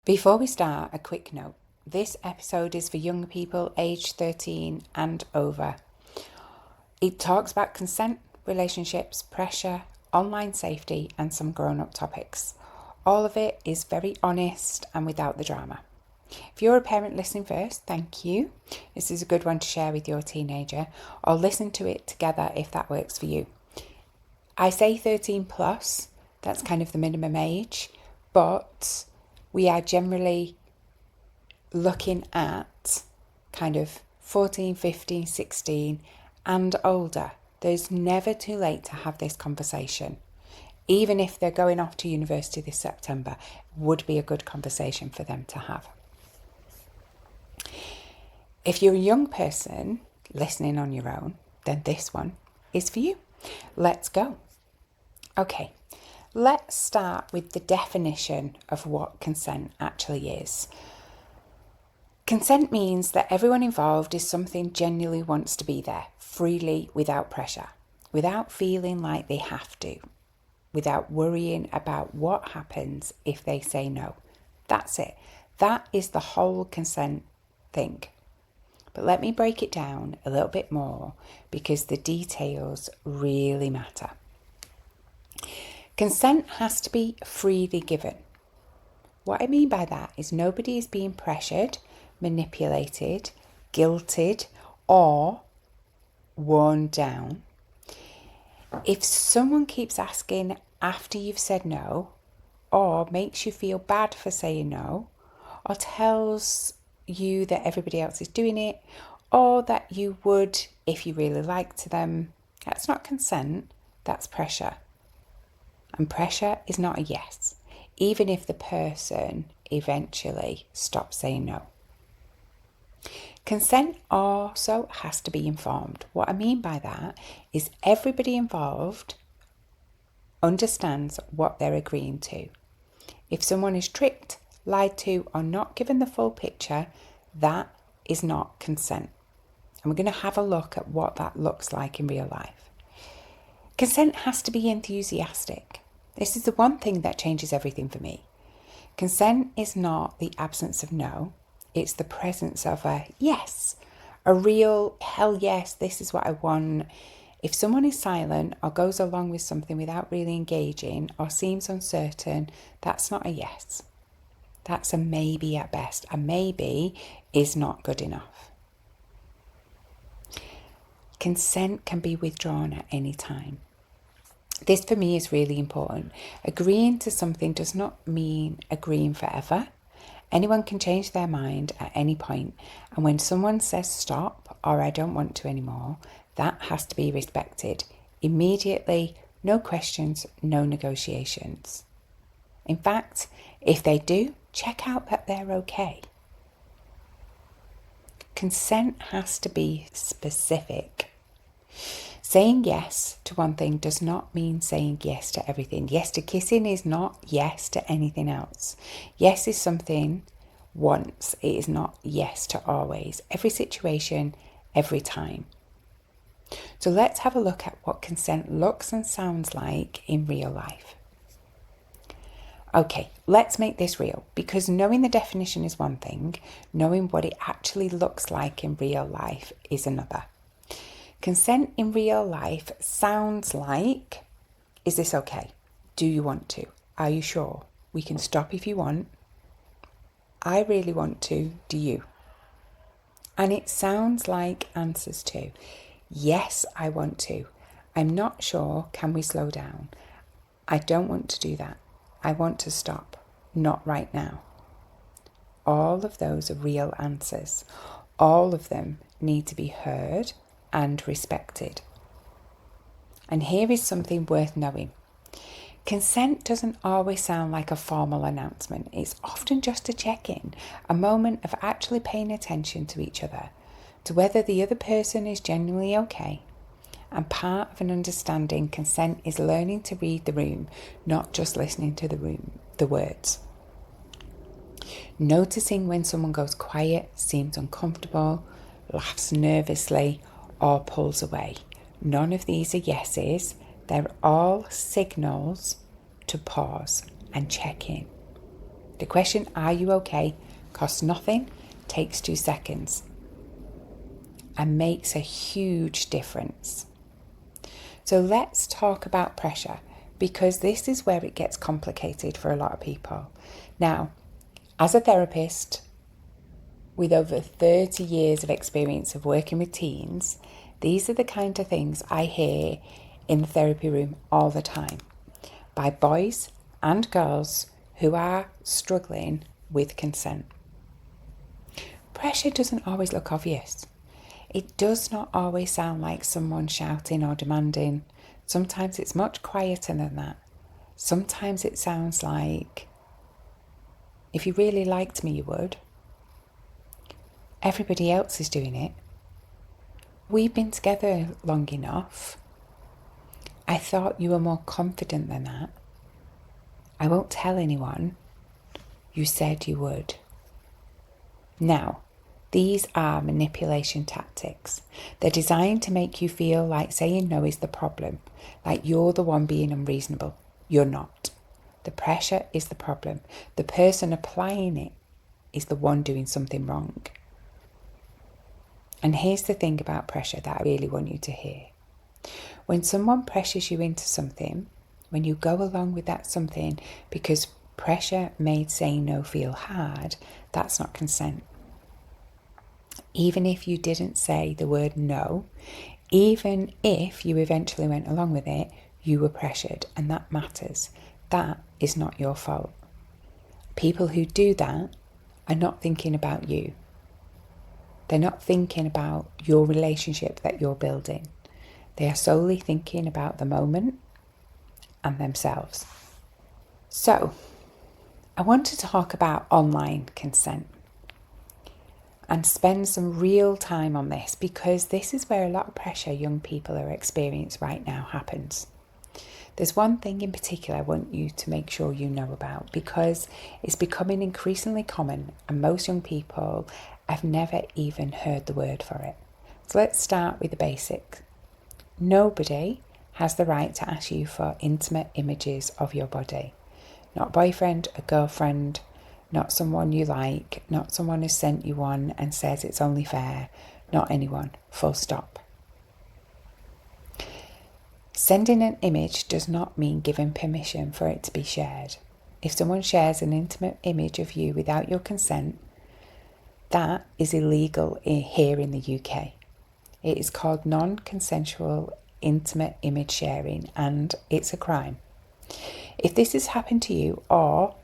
Before we start, a quick note. This episode is for young people aged 13 and over. It talks about consent, relationships, pressure, online safety, and some grown-up topics. All of it is very honest and without the drama. If you're a parent listening first, thank you. This is a good one to share with your teenager, or listen to it together if that works for you. I say 13 plus, that's kind of the minimum age, but we are generally looking at kind of 14, 15, 16 and older. There's never too late to have this conversation. Even if they're going off to university this September, would be a good conversation for them to have. If you're a young person listening on your own, then this one is for you. Let's go. Okay. Let's start with the definition of what consent actually is. Consent means that everyone involved is something genuinely wants to be there, freely, without pressure, without feeling like they have to, without worrying about what happens if they say no. That's it. That is the whole consent thing. But let me break it down a little bit more because the details really matter. Consent has to be freely given. What I mean by that is nobody is being pressured, manipulated, guilted, or worn down. If someone keeps asking after you've said no, or makes you feel bad for saying no, or tells you that everybody else is doing it, or that you would if you really liked them, that's not consent, that's pressure. And pressure is not a yes, even if the person eventually stops saying no. Consent also has to be informed. What I mean by that is everybody involved understands what they're agreeing to. If someone is tricked, lied to, or not given the full picture, that is not consent. And we're going to have a look at what that looks like in real life. Consent has to be enthusiastic. This is the one thing that changes everything for me. Consent is not the absence of no, it's the presence of a yes, a real hell yes, this is what I want. If someone is silent or goes along with something without really engaging or seems uncertain, that's not a yes. That's a maybe at best. A maybe is not good enough. Consent can be withdrawn at any time. This for me is really important. Agreeing to something does not mean agreeing forever. Anyone can change their mind at any point, and when someone says stop or I don't want to anymore, that has to be respected. Immediately, no questions, no negotiations. In fact, if they do, check out that they're okay. Consent has to be specific. Saying yes to one thing does not mean saying yes to everything. Yes to kissing is not yes to anything else. Yes is something once. It is not yes to always. Every situation, every time. So let's have a look at what consent looks and sounds like in real life. Okay, let's make this real, because knowing the definition is one thing, knowing what it actually looks like in real life is another. Consent in real life sounds like, is this okay? Do you want to? Are you sure? We can stop if you want. I really want to. Do you? And it sounds like answers to, yes, I want to. I'm not sure. Can we slow down? I don't want to do that. I want to stop. Not right now. All of those are real answers. All of them need to be heard and respected. And here is something worth knowing. Consent doesn't always sound like a formal announcement. It's often just a check-in, a moment of actually paying attention to each other, to whether the other person is genuinely okay. And part of an understanding consent is learning to read the room, not just listening to the words. Noticing when someone goes quiet, seems uncomfortable, laughs nervously, or pulls away. None of these are yeses. They're all signals to pause and check in. The question, are you okay, costs nothing, takes 2 seconds, and makes a huge difference. So let's talk about pressure, because this is where it gets complicated for a lot of people. Now, as a therapist with over 30 years of experience of working with teens, these are the kind of things I hear in the therapy room all the time by boys and girls who are struggling with consent. Pressure doesn't always look obvious. It does not always sound like someone shouting or demanding. Sometimes it's much quieter than that. Sometimes it sounds like, if you really liked me, you would. Everybody else is doing it. We've been together long enough. I thought you were more confident than that. I won't tell anyone. You said you would. Now, these are manipulation tactics. They're designed to make you feel like saying no is the problem, like you're the one being unreasonable. You're not. The pressure is the problem. The person applying it is the one doing something wrong. And here's the thing about pressure that I really want you to hear. When someone pressures you into something, when you go along with that something because pressure made saying no feel hard, that's not consent. Even if you didn't say the word no, even if you eventually went along with it, you were pressured, and that matters. That is not your fault. People who do that are not thinking about you. They're not thinking about your relationship that you're building. They are solely thinking about the moment and themselves. So, I want to talk about online consent and spend some real time on this, because this is where a lot of pressure young people are experiencing right now happens. There's one thing in particular I want you to make sure you know about, because it's becoming increasingly common and most young people have never even heard the word for it. So let's start with the basics. Nobody has the right to ask you for intimate images of your body. Not a boyfriend, a girlfriend, not someone you like, not someone who sent you one and says it's only fair, not anyone, full stop. Sending an image does not mean giving permission for it to be shared. If someone shares an intimate image of you without your consent, that is illegal here in the UK. It is called non-consensual intimate image sharing, and it's a crime. If this has happened to you or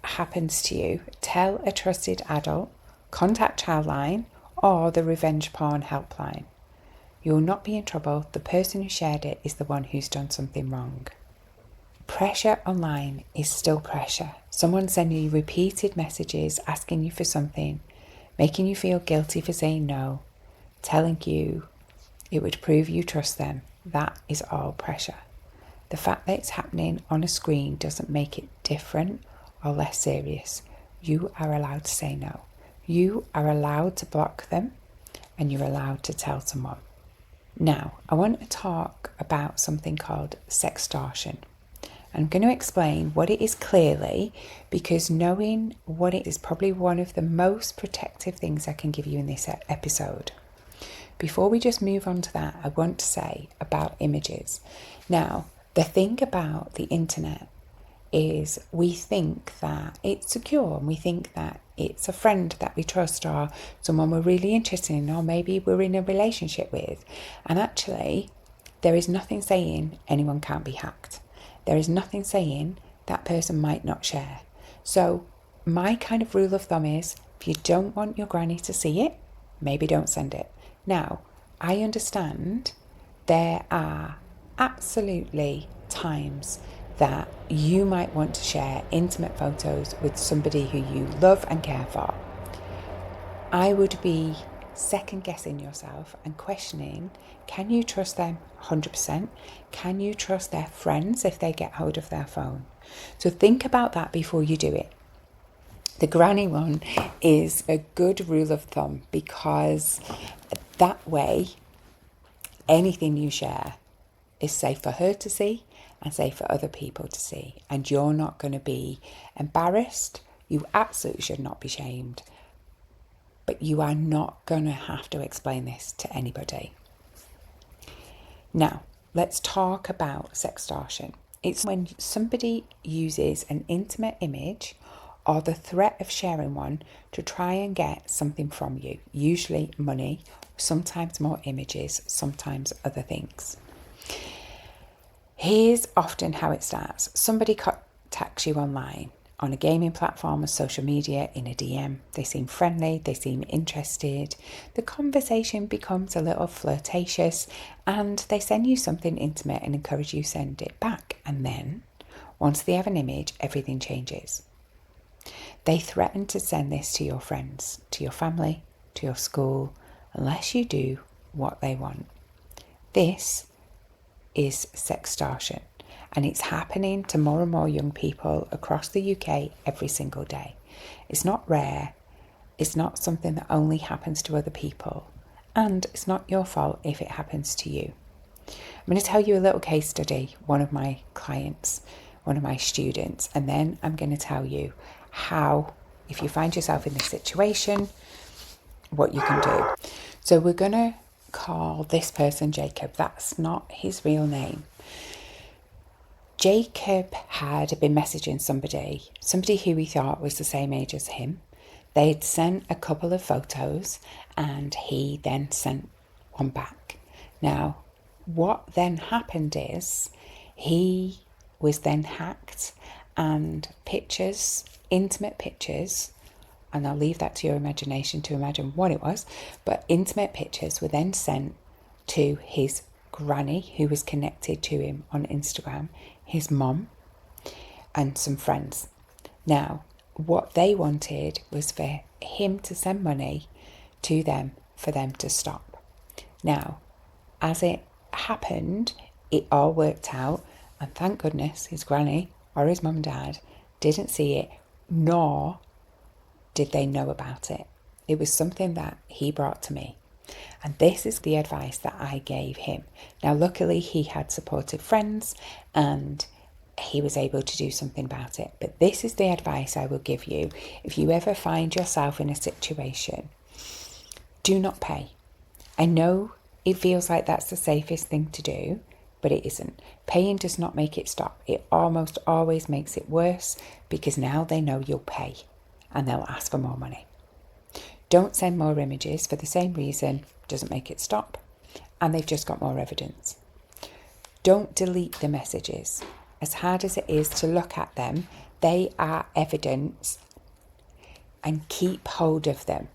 happens to you, tell a trusted adult, contact Childline or the Revenge Porn Helpline. You will not be in trouble. The person who shared it is the one who's done something wrong. Pressure online is still pressure. Someone sending you repeated messages asking you for something, making you feel guilty for saying no, telling you it would prove you trust them. That is all pressure. The fact that it's happening on a screen doesn't make it different or less serious. You are allowed to say no. You are allowed to block them, and you're allowed to tell someone. Now, I want to talk about something called sextortion. I'm going to explain what it is clearly, because knowing what it is probably one of the most protective things I can give you in this episode. Before we just move on to that, I want to say about images. Now, the thing about the internet is we think that it's secure, and we think that it's a friend that we trust or someone we're really interested in, or maybe we're in a relationship with. And actually, there is nothing saying anyone can't be hacked. There is nothing saying that person might not share. So my kind of rule of thumb is, if you don't want your granny to see it, maybe don't send it. Now, I understand there are absolutely times that you might want to share intimate photos with somebody who you love and care for. I would be second guessing yourself and questioning, can you trust them 100%? Can you trust their friends if they get hold of their phone? So think about that before you do it. The granny one is a good rule of thumb, because that way anything you share is safe for her to see and safe for other people to see. And you're not going to be embarrassed. You absolutely should not be shamed. But you are not going to have to explain this to anybody. Now, let's talk about sextortion. It's when somebody uses an intimate image or the threat of sharing one to try and get something from you, usually money, sometimes more images, sometimes other things. Here's often how it starts. Somebody contacts you online, on a gaming platform or social media, in a DM. They seem friendly, they seem interested. The conversation becomes a little flirtatious and they send you something intimate and encourage you to send it back. And then, once they have an image, everything changes. They threaten to send this to your friends, to your family, to your school, unless you do what they want. This is sextortion. And it's happening to more and more young people across the UK every single day. It's not rare. It's not something that only happens to other people. And it's not your fault if it happens to you. I'm going to tell you a little case study, one of my clients, one of my students, and then I'm going to tell you how, if you find yourself in this situation, what you can do. So we're going to call this person Jacob. That's not his real name. Jacob had been messaging somebody who he thought was the same age as him. They'd sent a couple of photos and he then sent one back. Now, what then happened is he was then hacked and pictures, intimate pictures, and I'll leave that to your imagination to imagine what it was, but intimate pictures were then sent to his granny, who was connected to him on Instagram, his mum, and some friends. Now, what they wanted was for him to send money to them for them to stop. Now, as it happened, it all worked out, and thank goodness his granny or his mum and dad didn't see it, nor did they know about it. It was something that he brought to me. And this is the advice that I gave him. Now, luckily, he had supportive friends and he was able to do something about it. But this is the advice I will give you. If you ever find yourself in a situation, do not pay. I know it feels like that's the safest thing to do, but it isn't. Paying does not make it stop. It almost always makes it worse because now they know you'll pay and they'll ask for more money. Don't send more images for the same reason, doesn't make it stop, and they've just got more evidence. Don't delete the messages. As hard as it is to look at them, they are evidence, and keep hold of them.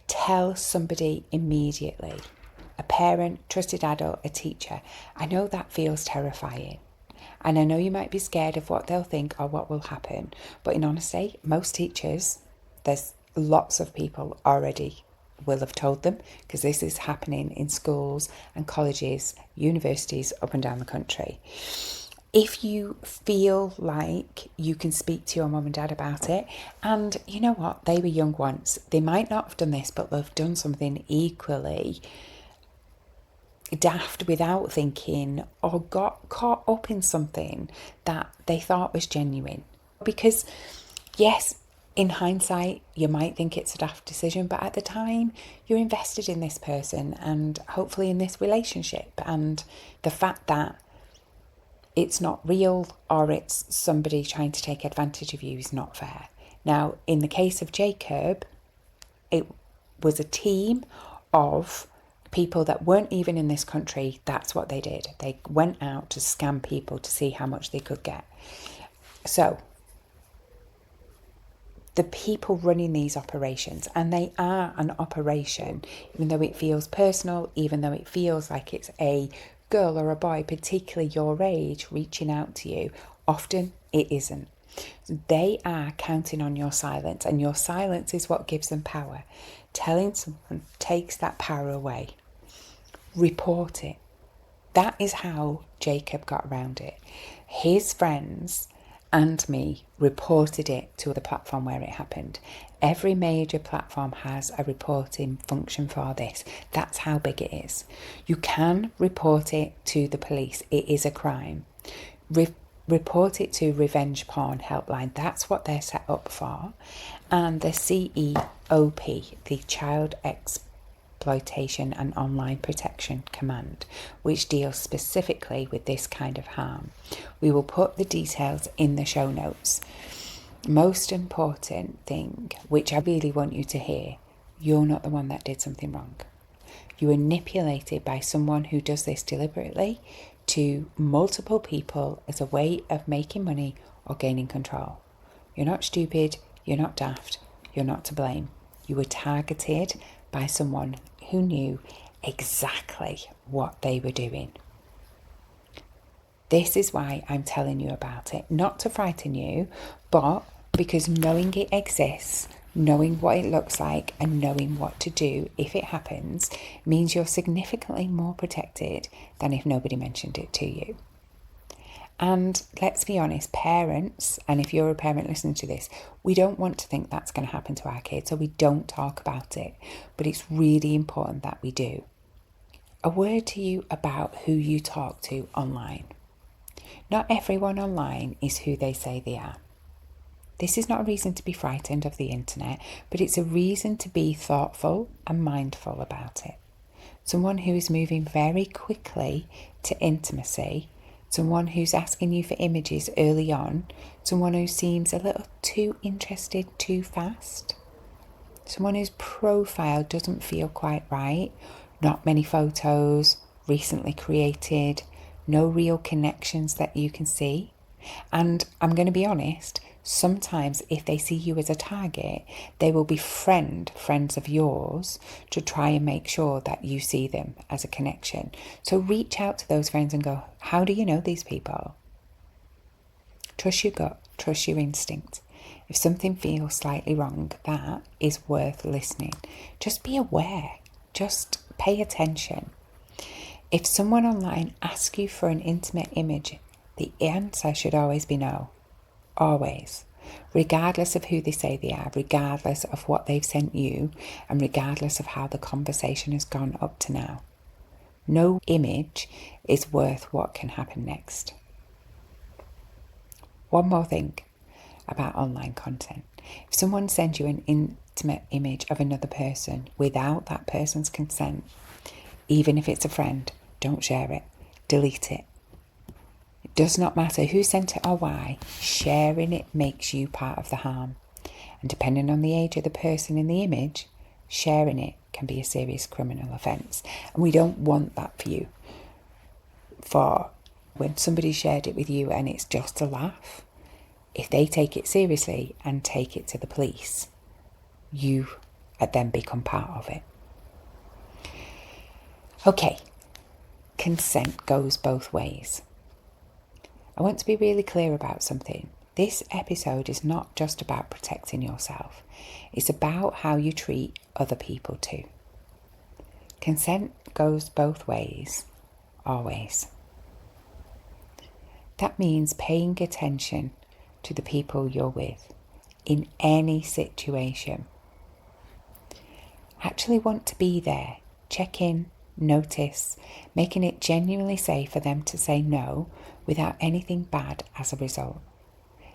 Tell somebody immediately, a parent, trusted adult, a teacher. I know that feels terrifying, and I know you might be scared of what they'll think or what will happen, but in honesty, most teachers, there's lots of people already will have told them, because this is happening in schools and colleges, universities up and down the country. If you feel like you can speak to your mum and dad about it, and you know what, they were young once, they might not have done this, but they've done something equally daft without thinking, or got caught up in something that they thought was genuine. Because yes, in hindsight, you might think it's a daft decision, but at the time, you're invested in this person and hopefully in this relationship. And the fact that it's not real or it's somebody trying to take advantage of you is not fair. Now, in the case of Jacob, it was a team of people that weren't even in this country. That's what they did. They went out to scam people to see how much they could get. So, the people running these operations, and they are an operation, even though it feels personal, even though it feels like it's a girl or a boy, particularly your age, reaching out to you, often it isn't. They are counting on your silence, and your silence is what gives them power. Telling someone takes that power away. Report it. That is how Jacob got around it. His friends and me reported it to the platform where it happened. Every major platform has a reporting function for this. That's how big it is. You can report it to the police. It is a crime. report it to Revenge Porn Helpline. That's what they're set up for. And the CEOP, the Child Exploitation and Online Protection Command, which deals specifically with this kind of harm. We will put the details in the show notes. Most important thing, which I really want you to hear, you're not the one that did something wrong. You were manipulated by someone who does this deliberately to multiple people as a way of making money or gaining control. You're not stupid, you're not daft, you're not to blame. You were targeted by someone who knew exactly what they were doing. This is why I'm telling you about it, not to frighten you, but because knowing it exists, knowing what it looks like and knowing what to do if it happens means you're significantly more protected than if nobody mentioned it to you. And let's be honest, parents, and if you're a parent listening to this, we don't want to think that's going to happen to our kids, so we don't talk about it, but it's really important that we do. A word to you about who you talk to online. Not everyone online is who they say they are. This is not a reason to be frightened of the internet, but it's a reason to be thoughtful and mindful about it. Someone who is moving very quickly to intimacy, someone who's asking you for images early on, someone who seems a little too interested too fast, someone whose profile doesn't feel quite right, not many photos, recently created, no real connections that you can see. And I'm going to be honest, sometimes if they see you as a target, they will befriend friends of yours to try and make sure that you see them as a connection. So reach out to those friends and go, how do you know these people? Trust your gut, trust your instinct. If something feels slightly wrong, that is worth listening. Just be aware, just pay attention. If someone online asks you for an intimate image, the answer should always be no. Always. Regardless of who they say they are, regardless of what they've sent you, and regardless of how the conversation has gone up to now. No image is worth what can happen next. One more thing about online content. If someone sends you an intimate image of another person without that person's consent, even if it's a friend, don't share it. Delete it. It does not matter who sent it or why. Sharing it makes you part of the harm. And depending on the age of the person in the image, sharing it can be a serious criminal offence. And we don't want that for you. For when somebody shared it with you and it's just a laugh, if they take it seriously and take it to the police, you then become part of it. Okay, consent goes both ways. I want to be really clear about something. This episode is not just about protecting yourself. It's about how you treat other people too. Consent goes both ways, always. That means paying attention to the people you're with in any situation. Actually want to be there, check in, notice, making it genuinely safe for them to say no without anything bad as a result.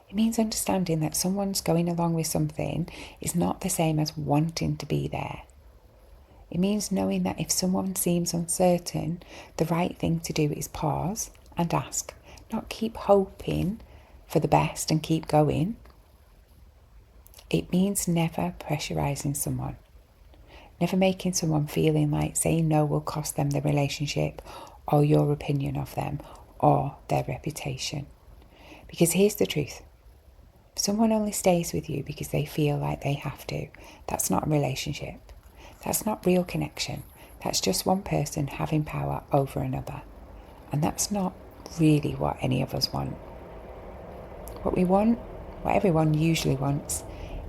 It means understanding that someone's going along with something is not the same as wanting to be there. It means knowing that if someone seems uncertain, the right thing to do is pause and ask, not keep hoping for the best and keep going. It means never pressurizing someone. Never making someone feeling like saying no will cost them the relationship or your opinion of them or their reputation. Because here's the truth. If someone only stays with you because they feel like they have to, that's not a relationship. That's not real connection. That's just one person having power over another. And that's not really what any of us want. What we want, what everyone usually wants,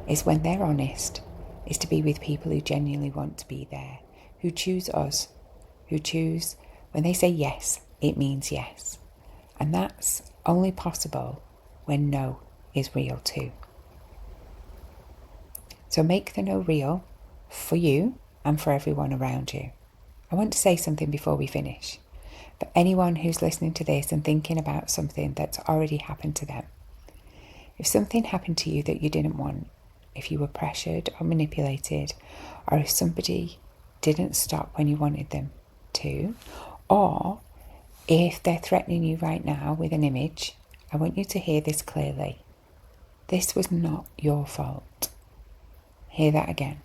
is when they're honest, is to be with people who genuinely want to be there, who choose us, who choose, when they say yes, it means yes. And that's only possible when no is real too. So make the no real for you and for everyone around you. I want to say something before we finish. For anyone who's listening to this and thinking about something that's already happened to them, if something happened to you that you didn't want, if you were pressured or manipulated, or if somebody didn't stop when you wanted them to, or if they're threatening you right now with an image, I want you to hear this clearly. This was not your fault. Hear that again.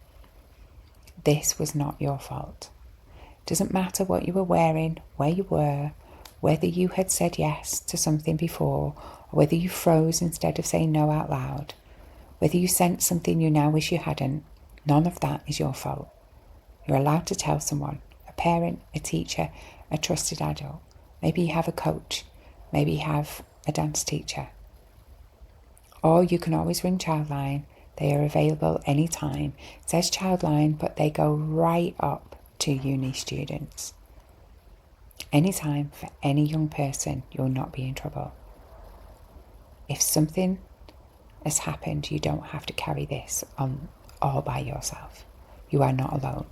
This was not your fault. Doesn't matter what you were wearing, where you were, whether you had said yes to something before, or whether you froze instead of saying no out loud, whether you sent something you now wish you hadn't, none of that is your fault. You're allowed to tell someone, a parent, a teacher, a trusted adult. Maybe you have a coach, maybe you have a dance teacher. Or you can always ring Childline. They are available anytime. It says Childline, but they go right up to uni students. Anytime, for any young person, you'll not be in trouble. If something has happened, you don't have to carry this on all by yourself. You are not alone.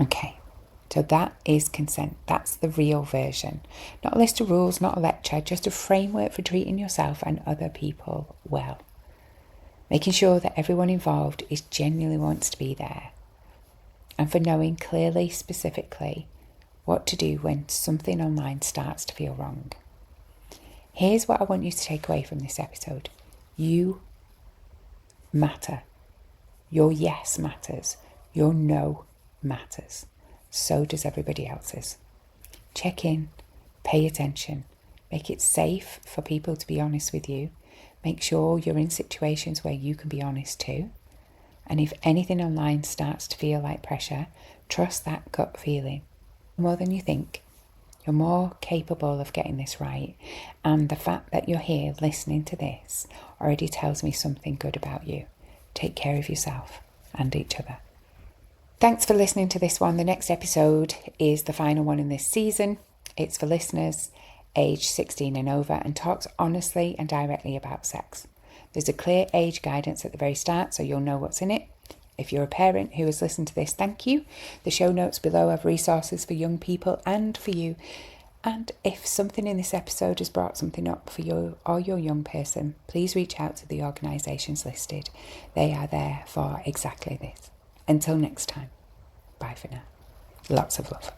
Okay, so that is consent. That's the real version. Not a list of rules, not a lecture, just a framework for treating yourself and other people well. Making sure that everyone involved is genuinely wants to be there. And for knowing clearly, specifically, what to do when something online starts to feel wrong. Here's what I want you to take away from this episode. You matter. Your yes matters. Your no matters. So does everybody else's. Check in, pay attention, make it safe for people to be honest with you. Make sure you're in situations where you can be honest too. And if anything online starts to feel like pressure, trust that gut feeling. More than you think. You're more capable of getting this right. And the fact that you're here listening to this already tells me something good about you. Take care of yourself and each other. Thanks for listening to this one. The next episode is the final one in this season. It's for listeners aged 16 and over and talks honestly and directly about sex. There's a clear age guidance at the very start, so you'll know what's in it. If you're a parent who has listened to this, thank you. The show notes below have resources for young people and for you. And if something in this episode has brought something up for you or your young person, please reach out to the organisations listed. They are there for exactly this. Until next time, bye for now. Lots of love.